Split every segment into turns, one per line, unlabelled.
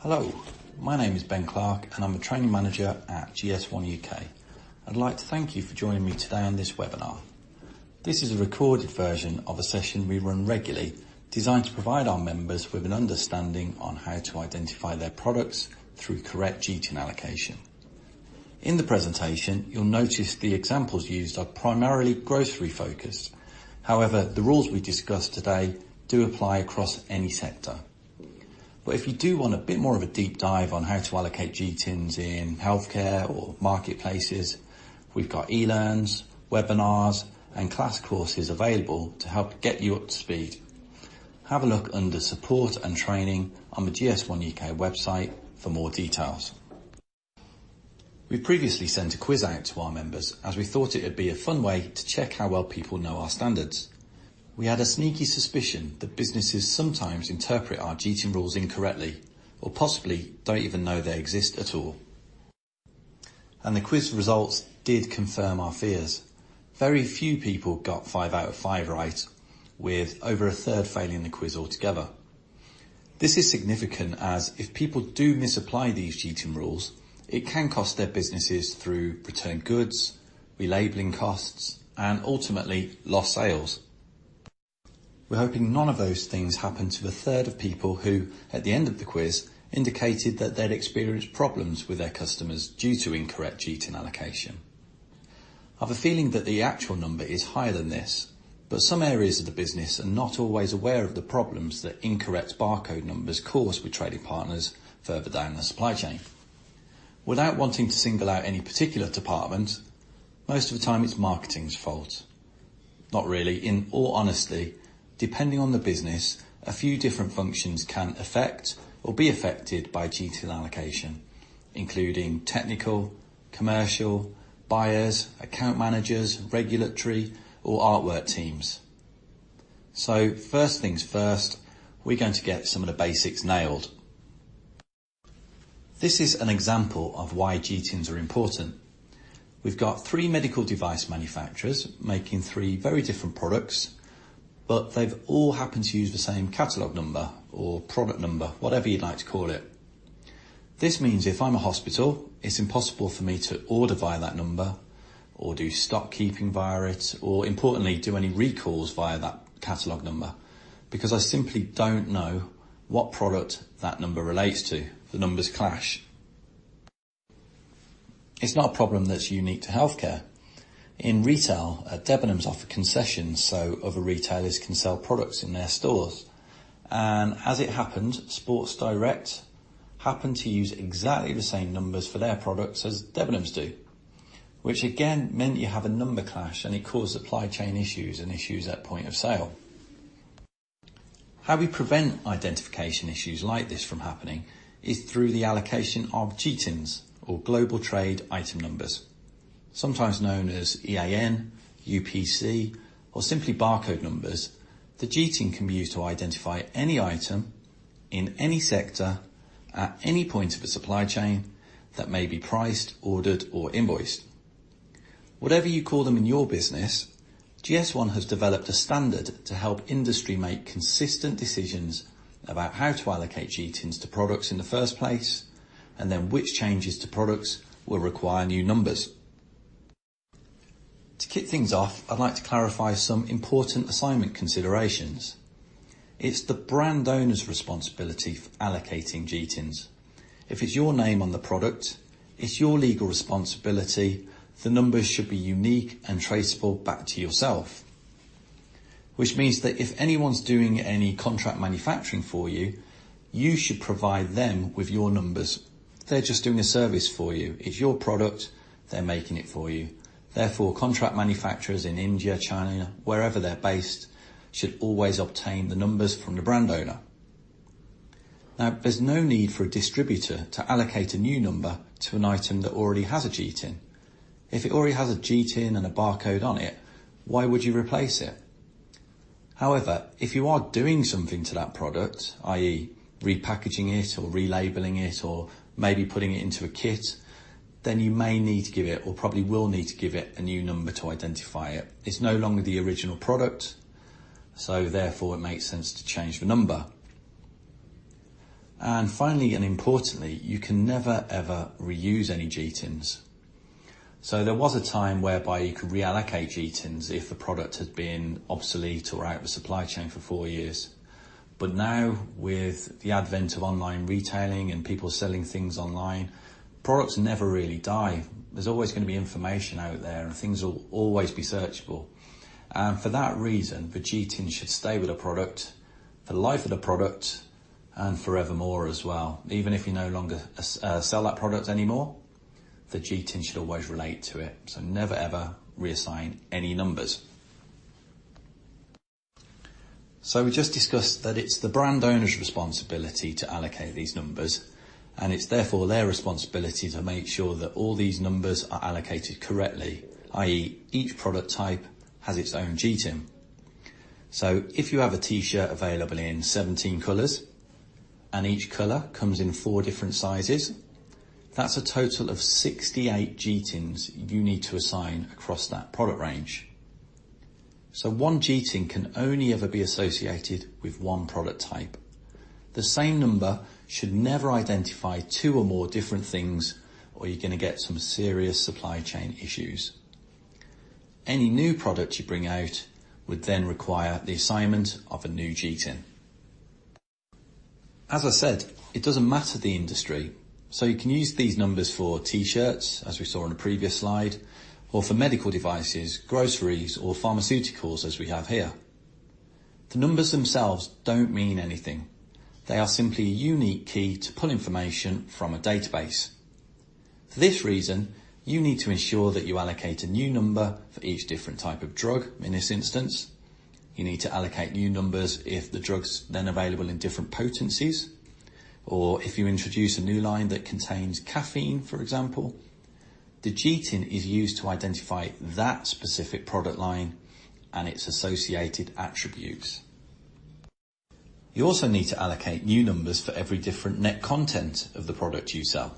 Hello, my name is Ben Clark and I'm a training manager at GS1 UK. I'd like to thank you for joining me today on this webinar. This is a recorded version of a session we run regularly designed to provide our members with an understanding on how to identify their products through correct GTIN allocation. In the presentation, you'll notice the examples used are primarily grocery focused. However, the rules we discussed today do apply across any sector. But if you do want a bit more of a deep dive on how to allocate GTINs in healthcare or marketplaces, we've got e-learns, webinars and class courses available to help get you up to speed. Have a look under support and training on the GS1 UK website for more details. We previously sent a quiz out to our members as we thought it would be a fun way to check how well people know our standards. We had a sneaky suspicion that businesses sometimes interpret our GTIN rules incorrectly, or possibly don't even know they exist at all. And the quiz results did confirm our fears. Very few people got 5 out of 5 right, with over a third failing the quiz altogether. This is significant as if people do misapply these GTIN rules, it can cost their businesses through returned goods, relabelling costs, and ultimately lost sales. We're hoping none of those things happen to the third of people who, at the end of the quiz, indicated that they'd experienced problems with their customers due to incorrect GTIN allocation. I have a feeling that the actual number is higher than this, but some areas of the business are not always aware of the problems that incorrect barcode numbers cause with trading partners further down the supply chain. Without wanting to single out any particular department, most of the time it's marketing's fault. Not really, in all honesty. Depending on the business, a few different functions can affect or be affected by GTIN allocation, including technical, commercial, buyers, account managers, regulatory or artwork teams. So first things first, we're going to get some of the basics nailed. This is an example of why GTINs are important. We've got 3 medical device manufacturers making 3 very different products, but they've all happened to use the same catalogue number or product number, whatever you'd like to call it. This means if I'm a hospital, it's impossible for me to order via that number or do stock keeping via it, or importantly, do any recalls via that catalogue number, because I simply don't know what product that number relates to. The numbers clash. It's not a problem that's unique to healthcare. In retail, Debenhams offer concessions so other retailers can sell products in their stores. And as it happened, Sports Direct happened to use exactly the same numbers for their products as Debenhams do, which again meant you have a number clash and it caused supply chain issues and issues at point of sale. How we prevent identification issues like this from happening is through the allocation of GTINs, or Global Trade Item Numbers, sometimes known as EAN, UPC, or simply barcode numbers. The GTIN can be used to identify any item in any sector at any point of the supply chain that may be priced, ordered, or invoiced. Whatever you call them in your business, GS1 has developed a standard to help industry make consistent decisions about how to allocate GTINs to products in the first place, and then which changes to products will require new numbers. To kick things off, I'd like to clarify some important assignment considerations. It's the brand owner's responsibility for allocating GTINs. If it's your name on the product, it's your legal responsibility. The numbers should be unique and traceable back to yourself. Which means that if anyone's doing any contract manufacturing for you, you should provide them with your numbers. They're just doing a service for you. It's your product, they're making it for you. Therefore, contract manufacturers in India, China, wherever they're based, should always obtain the numbers from the brand owner. Now, there's no need for a distributor to allocate a new number to an item that already has a GTIN. If it already has a GTIN and a barcode on it, why would you replace it? However, if you are doing something to that product, i.e. repackaging it or relabeling it or maybe putting it into a kit, then you may need to give it, or probably will need to give it, a new number to identify it. It's no longer the original product, so therefore it makes sense to change the number. And finally and importantly, you can never ever reuse any GTINs. So there was a time whereby you could reallocate GTINs if the product had been obsolete or out of the supply chain for 4 years. But now, with the advent of online retailing and people selling things online, products never really die. There's always going to be information out there and things will always be searchable. And for that reason, the GTIN should stay with a product for the life of the product and forevermore as well. Even if you no longer sell that product anymore, the GTIN should always relate to it. So never ever reassign any numbers. So we just discussed that it's the brand owner's responsibility to allocate these numbers, and it's therefore their responsibility to make sure that all these numbers are allocated correctly, i.e. each product type has its own GTIN. So if you have a t-shirt available in 17 colours, and each colour comes in 4 different sizes, that's a total of 68 GTINs you need to assign across that product range. So one GTIN can only ever be associated with one product type. The same number should never identify 2 or more different things, or you're going to get some serious supply chain issues. Any new product you bring out would then require the assignment of a new GTIN. As I said, it doesn't matter the industry. So you can use these numbers for t-shirts, as we saw in the previous slide, or for medical devices, groceries, or pharmaceuticals, as we have here. The numbers themselves don't mean anything. They are simply a unique key to pull information from a database. For this reason, you need to ensure that you allocate a new number for each different type of drug in this instance. You need to allocate new numbers if the drug's then available in different potencies, or if you introduce a new line that contains caffeine, for example. The GTIN is used to identify that specific product line and its associated attributes. You also need to allocate new numbers for every different net content of the product you sell.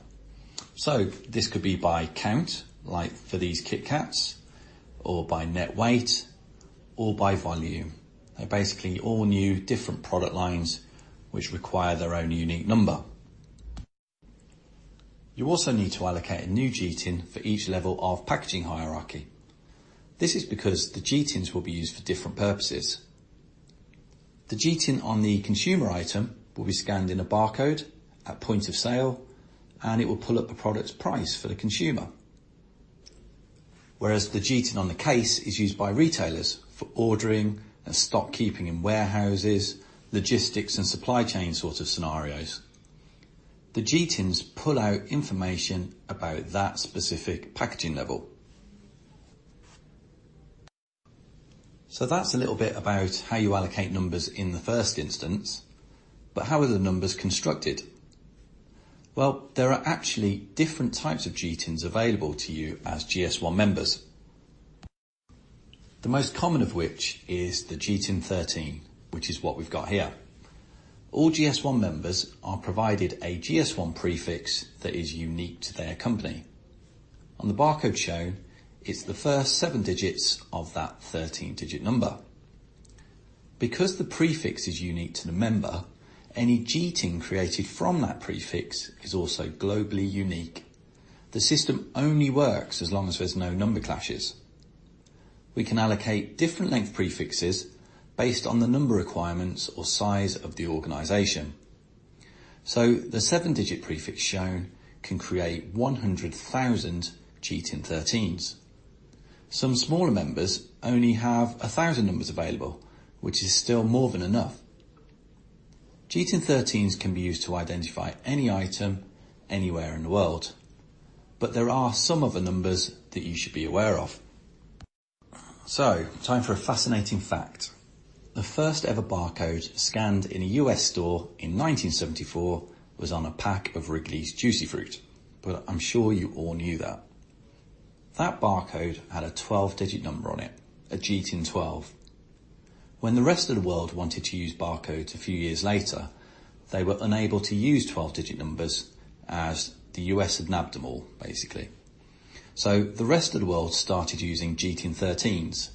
So this could be by count, like for these Kit Kats, or by net weight, or by volume. They're basically all new different product lines which require their own unique number. You also need to allocate a new GTIN for each level of packaging hierarchy. This is because the GTINs will be used for different purposes. The GTIN on the consumer item will be scanned in a barcode at point of sale, and it will pull up the product's price for the consumer. Whereas the GTIN on the case is used by retailers for ordering and stock keeping in warehouses, logistics and supply chain sort of scenarios. The GTINs pull out information about that specific packaging level. So that's a little bit about how you allocate numbers in the first instance, but how are the numbers constructed? Well, there are actually different types of GTINs available to you as GS1 members. The most common of which is the GTIN 13, which is what we've got here. All GS1 members are provided a GS1 prefix that is unique to their company. On the barcode shown, it's the first 7 digits of that 13-digit number. Because the prefix is unique to the member, any GTIN created from that prefix is also globally unique. The system only works as long as there's no number clashes. We can allocate different length prefixes based on the number requirements or size of the organisation. So the 7-digit prefix shown can create 100,000 GTIN 13s. Some smaller members only have 1,000 numbers available, which is still more than enough. GTIN 13s can be used to identify any item anywhere in the world, but there are some other numbers that you should be aware of. So, time for a fascinating fact. The first ever barcode scanned in a US store in 1974 was on a pack of Wrigley's Juicy Fruit, but I'm sure you all knew that. That barcode had a 12-digit number on it, a GTIN 12. When the rest of the world wanted to use barcodes a few years later, they were unable to use 12-digit numbers as the US had nabbed them all, basically. So the rest of the world started using GTIN 13s,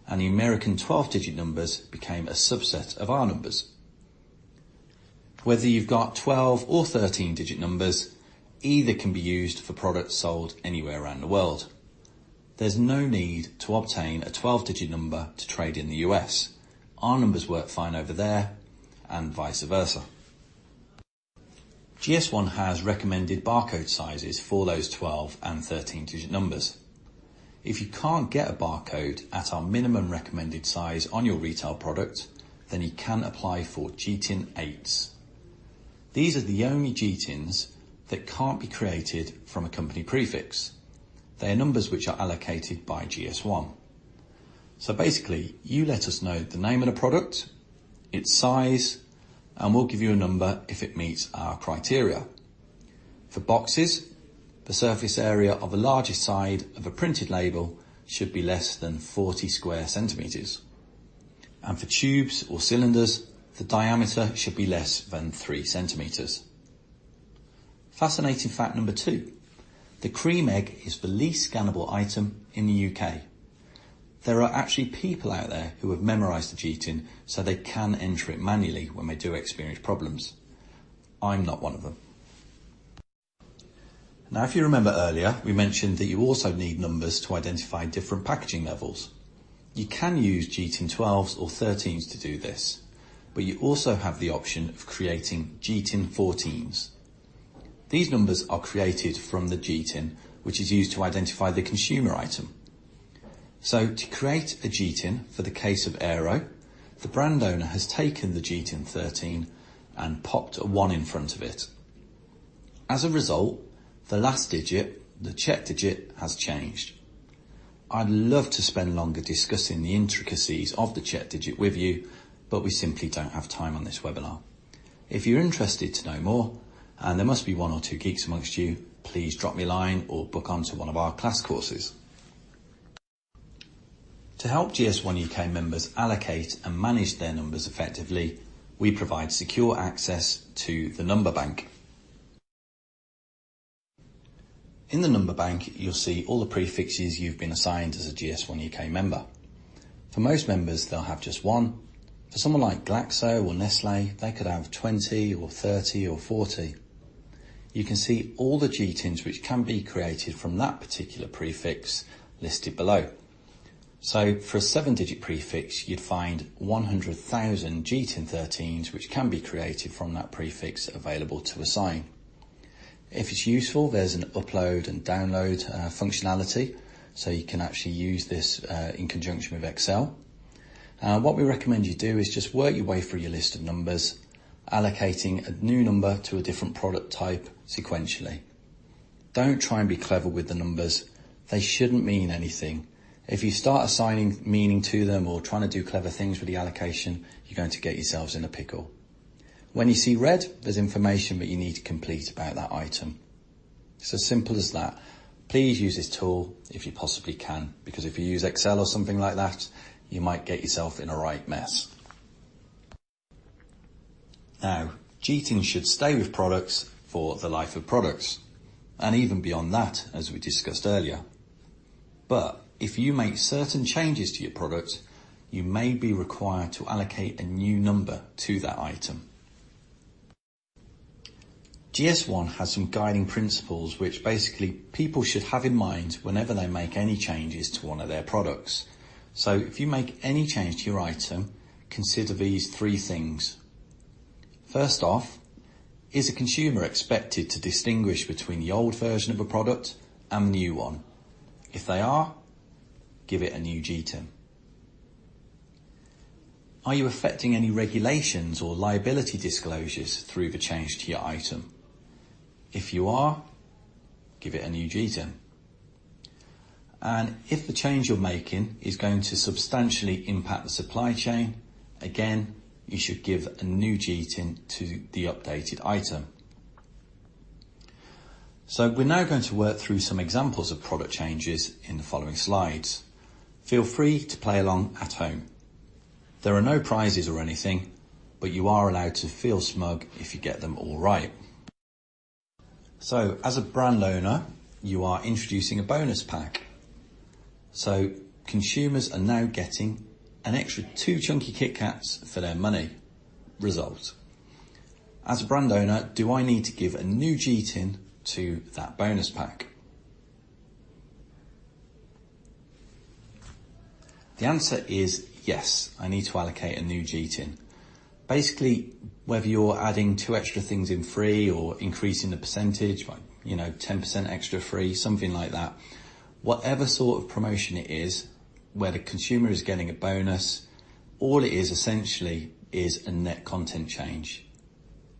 and the American 12-digit numbers became a subset of our numbers. Whether you've got 12 or 13 digit numbers, either can be used for products sold anywhere around the world. There's no need to obtain a 12-digit number to trade in the US. Our numbers work fine over there, and vice versa. GS1 has recommended barcode sizes for those 12 and 13-digit numbers. If you can't get a barcode at our minimum recommended size on your retail product, then you can apply for GTIN 8s. These are the only GTINs that can't be created from a company prefix. They are numbers which are allocated by GS1. So basically, you let us know the name of the product, its size, and we'll give you a number if it meets our criteria. For boxes, the surface area of the largest side of a printed label should be less than 40 square centimetres. And for tubes or cylinders, the diameter should be less than 3 centimetres. Fascinating fact number 2. The cream egg is the least scannable item in the UK. There are actually people out there who have memorised the GTIN so they can enter it manually when they do experience problems. I'm not one of them. Now, if you remember earlier, we mentioned that you also need numbers to identify different packaging levels. You can use GTIN 12s or 13s to do this, but you also have the option of creating GTIN 14s. These numbers are created from the GTIN, which is used to identify the consumer item. So to create a GTIN for the case of Aero, the brand owner has taken the GTIN 13 and popped a 1 in front of it. As a result, the last digit, the check digit, has changed. I'd love to spend longer discussing the intricacies of the check digit with you, but we simply don't have time on this webinar. If you're interested to know more, and there must be 1 or 2 geeks amongst you, please drop me a line or book onto one of our class courses. To help GS1 UK members allocate and manage their numbers effectively, we provide secure access to the number bank. In the number bank, you'll see all the prefixes you've been assigned as a GS1 UK member. For most members, they'll have just 1. For someone like Glaxo or Nestle, they could have 20 or 30 or 40. You can see all the GTINs which can be created from that particular prefix listed below. So for a 7-digit prefix, you'd find 100,000 GTIN 13s which can be created from that prefix available to assign. If it's useful, there's an upload and download functionality, so you can actually use this in conjunction with Excel. What we recommend you do is just work your way through your list of numbers, allocating a new number to a different product type sequentially. Don't try and be clever with the numbers. They shouldn't mean anything. If you start assigning meaning to them or trying to do clever things with the allocation, you're going to get yourselves in a pickle. When you see red, there's information that you need to complete about that item. It's as simple as that. Please use this tool if you possibly can, because if you use Excel or something like that, you might get yourself in a right mess. Now, GTIN should stay with products for the life of products, and even beyond that, as we discussed earlier. But if you make certain changes to your product, you may be required to allocate a new number to that item. GS1 has some guiding principles which basically people should have in mind whenever they make any changes to one of their products. So if you make any change to your item, consider these 3 things. First off, is a consumer expected to distinguish between the old version of a product and the new one? If they are, give it a new GTIN. Are you affecting any regulations or liability disclosures through the change to your item? If you are, give it a new GTIN. And if the change you're making is going to substantially impact the supply chain, again, you should give a new GTIN to the updated item. So we're now going to work through some examples of product changes in the following slides. Feel free to play along at home. There are no prizes or anything, but you are allowed to feel smug if you get them all right. So as a brand owner, you are introducing a bonus pack. So consumers are now getting an extra 2 chunky Kit Kats for their money. Result. As a brand owner, do I need to give a new GTIN to that bonus pack? The answer is yes, I need to allocate a new GTIN. Basically, whether you're adding 2 extra things in free or increasing the percentage, like, 10% extra free, something like that, whatever sort of promotion it is, where the consumer is getting a bonus, all it is essentially is a net content change.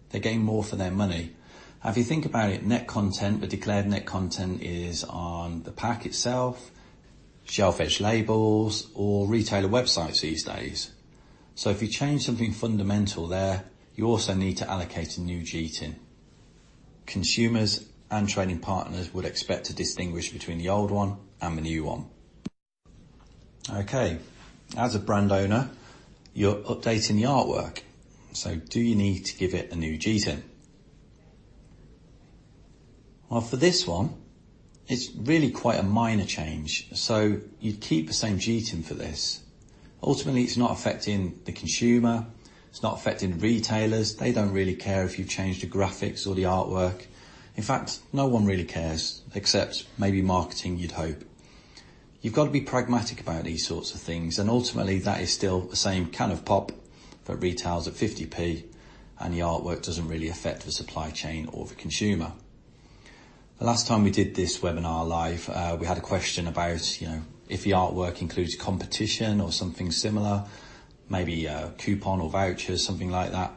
They're getting more for their money. If you think about it, net content, the declared net content is on the pack itself, shelf-edge labels, or retailer websites these days. So if you change something fundamental there, you also need to allocate a new GTIN. Consumers and trading partners would expect to distinguish between the old one and the new one. Okay, as a brand owner, you're updating the artwork. So do you need to give it a new GTIN? Well, for this one, it's really quite a minor change. So you'd keep the same GTIN for this. Ultimately, it's not affecting the consumer. It's not affecting retailers. They don't really care if you've changed the graphics or the artwork. In fact, no one really cares, except maybe marketing, you'd hope. You've got to be pragmatic about these sorts of things, and ultimately that is still the same can of pop that retails at 50p, and the artwork doesn't really affect the supply chain or the consumer. The last time we did this webinar live, we had a question about, if the artwork includes competition or something similar, maybe a coupon or vouchers, something like that.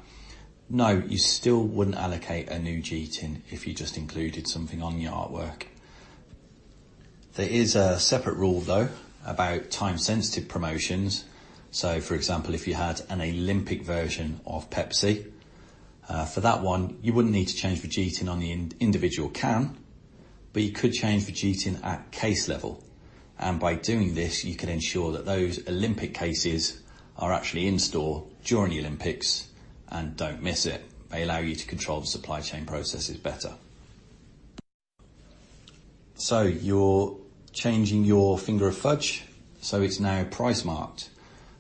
No, you still wouldn't allocate a new GTIN if you just included something on your artwork. There is a separate rule though about time-sensitive promotions. So for example, if you had an Olympic version of Pepsi, for that one, you wouldn't need to change the GTIN on the individual can, but you could change the GTIN at case level. And by doing this, you can ensure that those Olympic cases are actually in store during the Olympics and don't miss it. They allow you to control the supply chain processes better. So you're changing your finger of fudge, so it's now price marked.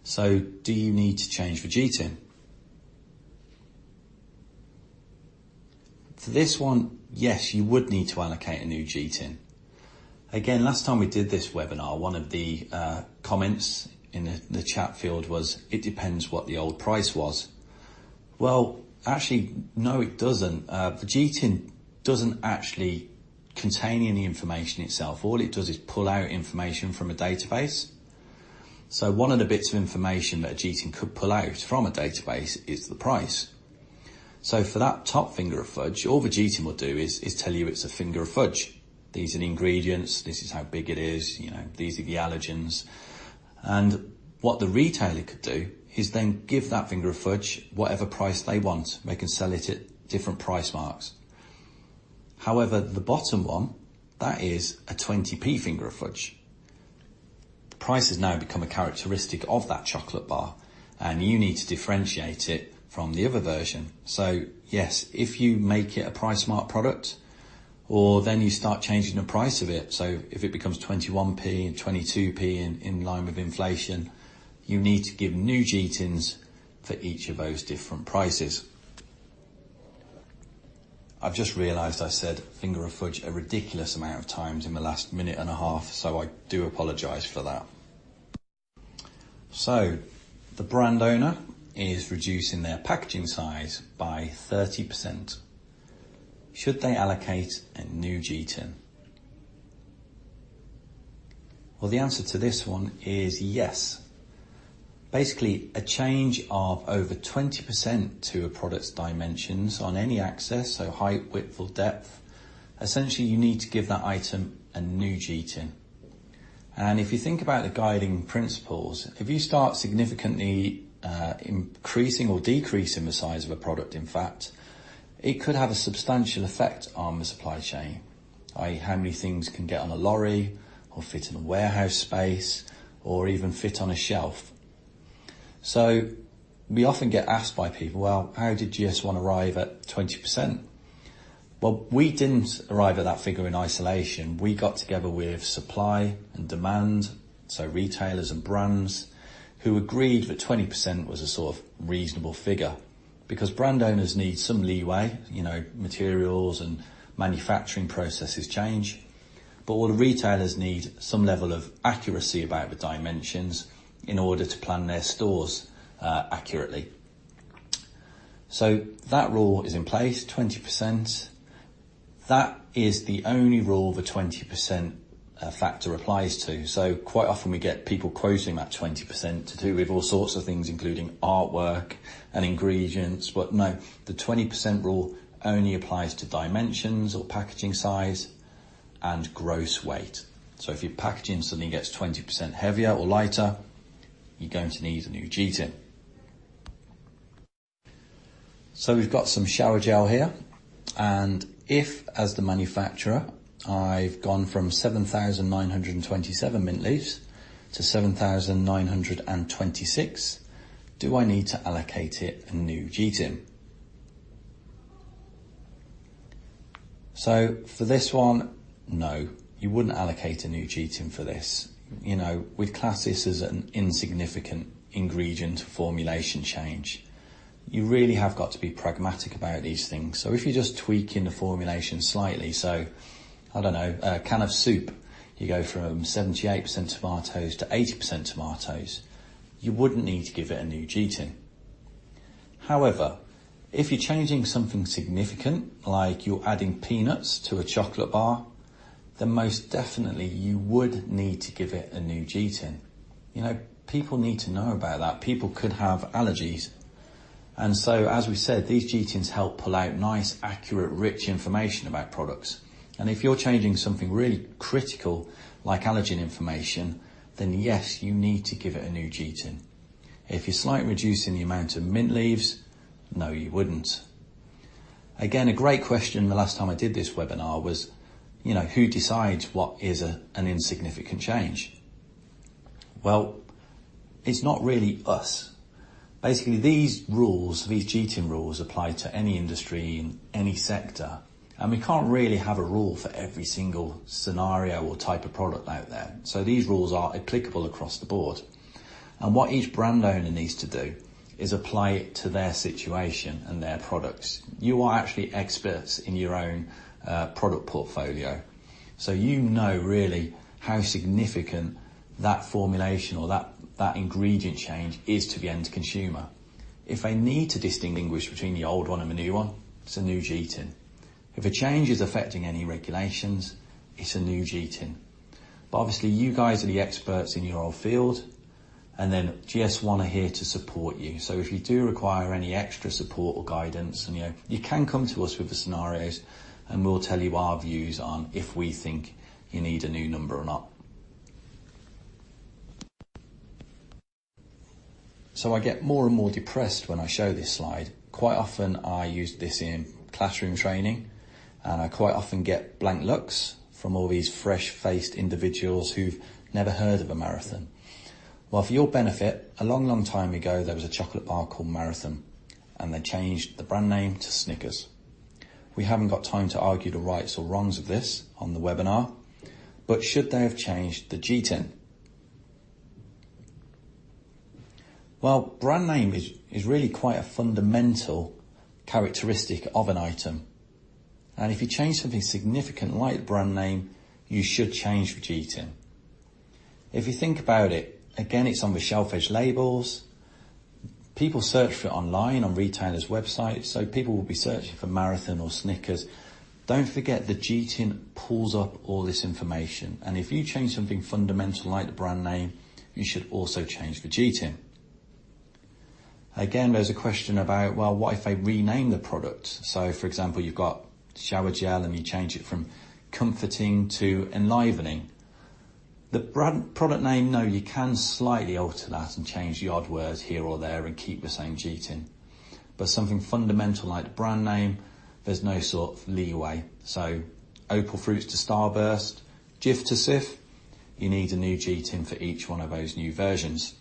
So do you need to change the GTIN? For this one, yes, you would need to allocate a new GTIN. Again, last time we did this webinar, one of the comments in the chat field was, it depends what the old price was. Well, actually, no, it doesn't. The GTIN doesn't actually contain any information itself. All it does is pull out information from a database. So one of the bits of information that a GTIN could pull out from a database is the price. So for that top finger of fudge, all the GTIN will do is tell you it's a finger of fudge. These are the ingredients, this is how big it is, these are the allergens. And what the retailer could do is then give that finger of fudge whatever price they want. They can sell it at different price marks. However, the bottom one, that is a 20p finger of fudge. The price has now become a characteristic of that chocolate bar, and you need to differentiate it from the other version. So yes, if you make it a price mark product, or then you start changing the price of it. So if it becomes 21p and 22p in line with inflation, you need to give new GTINs for each of those different prices. I've just realised I said finger of fudge a ridiculous amount of times in the last minute and a half, so I do apologise for that. So the brand owner is reducing their packaging size by 30%. Should they allocate a new GTIN? Well, the answer to this one is yes. Basically, a change of over 20% to a product's dimensions on any axis, so height, width or depth, essentially you need to give that item a new GTIN. And if you think about the guiding principles, if you start significantly increasing or decreasing the size of a product, in fact, it could have a substantial effect on the supply chain, i.e. how many things can get on a lorry or fit in a warehouse space or even fit on a shelf. So we often get asked by people, well, how did GS1 arrive at 20%? Well, we didn't arrive at that figure in isolation. We got together with supply and demand, so retailers and brands, who agreed that 20% was a sort of reasonable figure. because brand owners need some leeway, materials and manufacturing processes change, but all the retailers need some level of accuracy about the dimensions in order to plan their stores accurately. So that rule is in place, 20%. That is the only rule the 20% factor applies to. So quite often we get people quoting that 20% to do with all sorts of things, including artwork and ingredients. But no, the 20% rule only applies to dimensions or packaging size and gross weight. So if your packaging suddenly gets 20% heavier or lighter, you're going to need a new GTIN. So we've got some shower gel here, and if, as the manufacturer, I've gone from 7,927 mint leaves to 7,926, do I need to allocate it a new GTIN? So for this one, no, you wouldn't allocate a new GTIN for this. We'd class this as an insignificant ingredient formulation change. You really have got to be pragmatic about these things. So if you're just tweaking the formulation slightly, so I don't know, a can of soup, you go from 78% tomatoes to 80% tomatoes, you wouldn't need to give it a new GTIN. However, if you're changing something significant, like you're adding peanuts to a chocolate bar, then most definitely you would need to give it a new GTIN. People need to know about that. People could have allergies. And so, as we said, these GTINs help pull out nice, accurate, rich information about products. And if you're changing something really critical, like allergen information, then yes, you need to give it a new GTIN. If you're slightly reducing the amount of mint leaves, no, you wouldn't. Again, a great question the last time I did this webinar was, who decides what is an insignificant change? Well, it's not really us. Basically, these GTIN rules apply to any industry in any sector. And we can't really have a rule for every single scenario or type of product out there. So these rules are applicable across the board. And what each brand owner needs to do is apply it to their situation and their products. You are actually experts in your own product portfolio. So you know really how significant that formulation or that ingredient change is to the end consumer. If they need to distinguish between the old one and the new one, it's a new GTIN. If a change is affecting any regulations, it's a new GTIN. But obviously you guys are the experts in your own field, and then GS1 are here to support you. So if you do require any extra support or guidance, and you can come to us with the scenarios, and we'll tell you our views on if we think you need a new number or not. So I get more and more depressed when I show this slide. Quite often I use this in classroom training, and I quite often get blank looks from all these fresh-faced individuals who've never heard of a marathon. Well, for your benefit, a long, long time ago, there was a chocolate bar called Marathon, and they changed the brand name to Snickers. We haven't got time to argue the rights or wrongs of this on the webinar, but should they have changed the GTIN? Well, brand name is really quite a fundamental characteristic of an item. And if you change something significant like the brand name, you should change the GTIN. If you think about it, again, it's on the shelf edge labels. People search for it online on retailers' websites, so people will be searching for Marathon or Snickers. Don't forget the GTIN pulls up all this information. And if you change something fundamental like the brand name, you should also change the GTIN. Again, there's a question about, well, what if they rename the product? So, for example, you've got shower gel and you change it from comforting to enlivening. The product name, no, you can slightly alter that and change the odd words here or there and keep the same GTIN. But something fundamental like the brand name, there's no sort of leeway. So, Opal Fruits to Starburst, Jif to Sif, you need a new GTIN for each one of those new versions.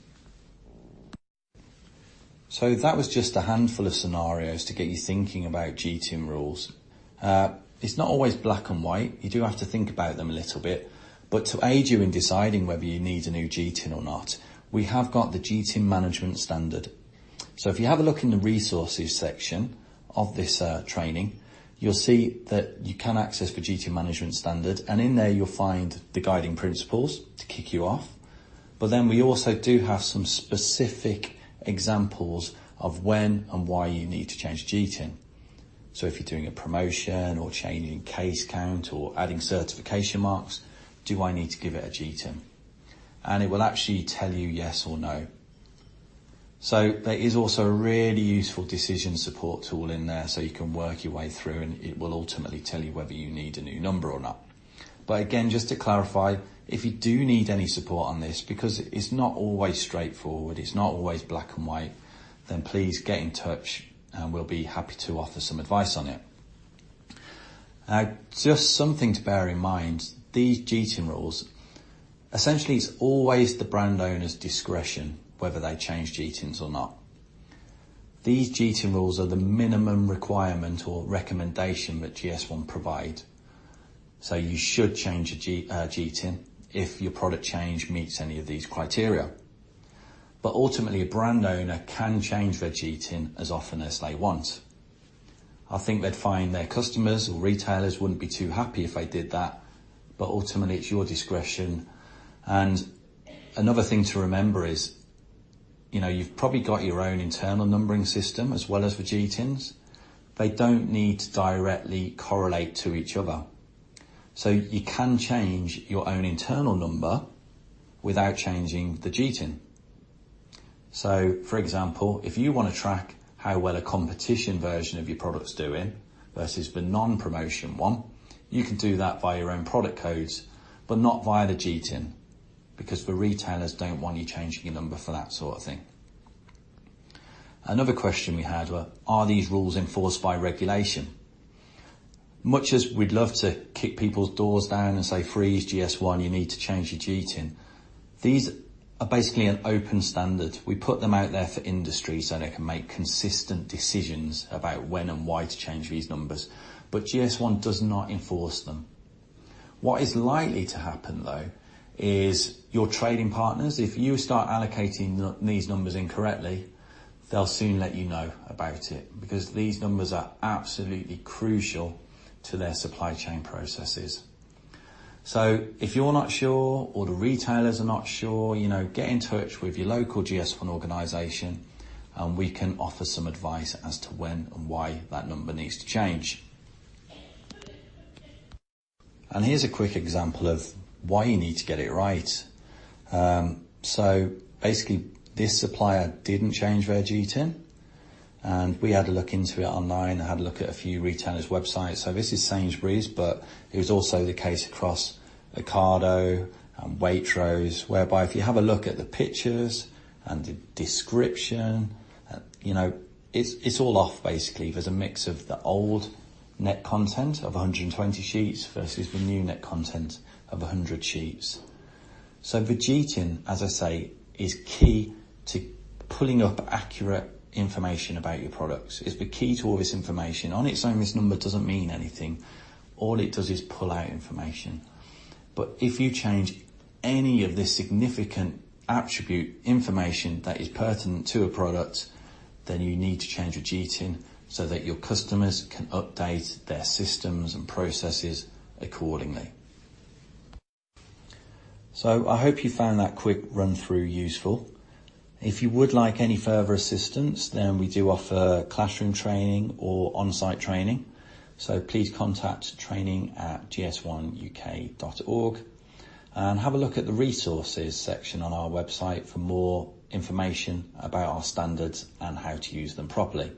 So that was just a handful of scenarios to get you thinking about GTIN rules. It's not always black and white. You do have to think about them a little bit. But to aid you in deciding whether you need a new GTIN or not, we have got the GTIN Management Standard. So if you have a look in the resources section of this training, you'll see that you can access the GTIN Management Standard, and in there you'll find the guiding principles to kick you off. But then we also do have some specific examples of when and why you need to change GTIN. So if you're doing a promotion or changing case count or adding certification marks, do I need to give it a GTIN? And it will actually tell you yes or no. So there is also a really useful decision support tool in there, so you can work your way through, and it will ultimately tell you whether you need a new number or not. But again, just to clarify, if you do need any support on this, because it's not always straightforward, it's not always black and white, then please get in touch and we'll be happy to offer some advice on it. Now, just something to bear in mind, these GTIN rules, essentially it's always the brand owner's discretion whether they change GTINs or not. These GTIN rules are the minimum requirement or recommendation that GS1 provide. So you should change a GTIN if your product change meets any of these criteria. But ultimately, a brand owner can change their GTIN as often as they want. I think they'd find their customers or retailers wouldn't be too happy if they did that, but ultimately it's your discretion. And another thing to remember is, you've probably got your own internal numbering system as well as the GTINs. They don't need to directly correlate to each other. So you can change your own internal number without changing the GTIN. So, for example, if you want to track how well a competition version of your product's doing versus the non-promotion one, you can do that via your own product codes, but not via the GTIN, because the retailers don't want you changing your number for that sort of thing. Another question we had were, are these rules enforced by regulation? Much as we'd love to kick people's doors down and say, freeze GS1, you need to change your GTIN, these are basically an open standard. We put them out there for industry so they can make consistent decisions about when and why to change these numbers. But GS1 does not enforce them. What is likely to happen though is your trading partners, if you start allocating these numbers incorrectly, they'll soon let you know about it, because these numbers are absolutely crucial to their supply chain processes. So if you're not sure or the retailers are not sure, get in touch with your local GS1 organisation and we can offer some advice as to when and why that number needs to change. And here's a quick example of why you need to get it right. So basically this supplier didn't change their GTIN, and we had a look into it online. I had a look at a few retailers' websites. So this is Sainsbury's, but it was also the case across Ocado and Waitrose, whereby if you have a look at the pictures and the description, it's all off basically. There's a mix of the old net content of 120 sheets versus the new net content of 100 sheets. So the GTIN, as I say, is key to pulling up accurate information about your products. It's the key to all this information. On its own, this number doesn't mean anything. All it does is pull out information. But if you change any of this significant attribute information that is pertinent to a product, then you need to change your GTIN so that your customers can update their systems and processes accordingly. So I hope you found that quick run through useful. If you would like any further assistance, then we do offer classroom training or on-site training. So please contact training@gs1uk.org and have a look at the resources section on our website for more information about our standards and how to use them properly.